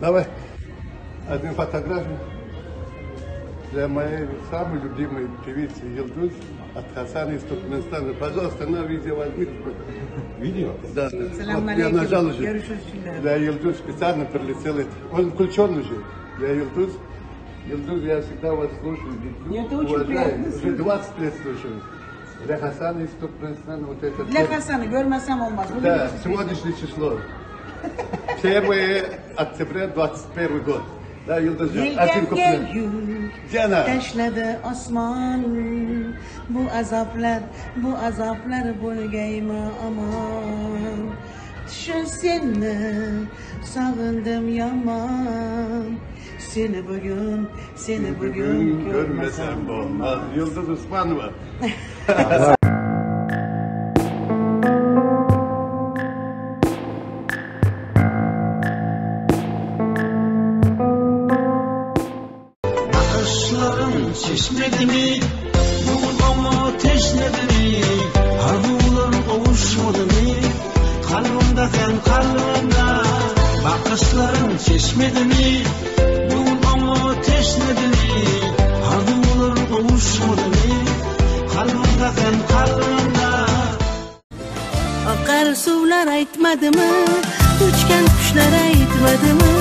Давай, одну фотографию для моей самой любимой певицы Юлдуз от Хасана из Туркменистана. Пожалуйста, на видео возьми. Видео? Да. Вот я нажал уже. Для Юлдуз специально прилетел. Он включен уже. Для Юлдуз. Юлдуз, я всегда вас слушаю. Это очень приятно. Уже 20 лет слушаю. Для Хасана из Туркменистана вот это. Для Хасана, görmezsem olmaz. Да, сегодняшнее число. 1 октября 21 год. Да, Yıldız Can. Gel gel yürü, Cana. taşladı osman. Bu azaplar bölgeyme aman. Düşün seni, sağındım yaman. Seni bugün görmesem olmaz. Yıldız Osmanova. Çeşmedi mi? Bulgama teşnedi mi? Arzular kavuşmadı mı? Kalbimde sen kalbimde. Bakışların çeşmedi mi? Bulgama teşnedi mi? Arzular kavuşmadı mı? Kalbimde sen kalbimde. Akar sular aytmadı mı? Uçkan kuşlar aytmadı mı?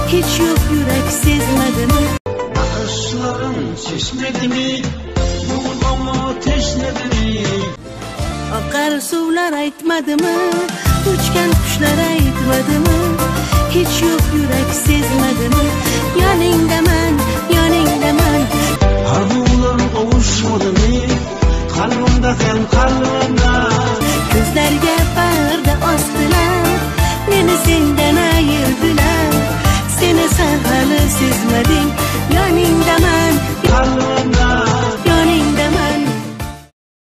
Hiç yok yürek sezmedi mi? Bakışların çeşmedi mi? Bulgama teşnedi mi? Akar sular aytmadı mı? Uçkan kuşlar aytmadı mı? Hiç yok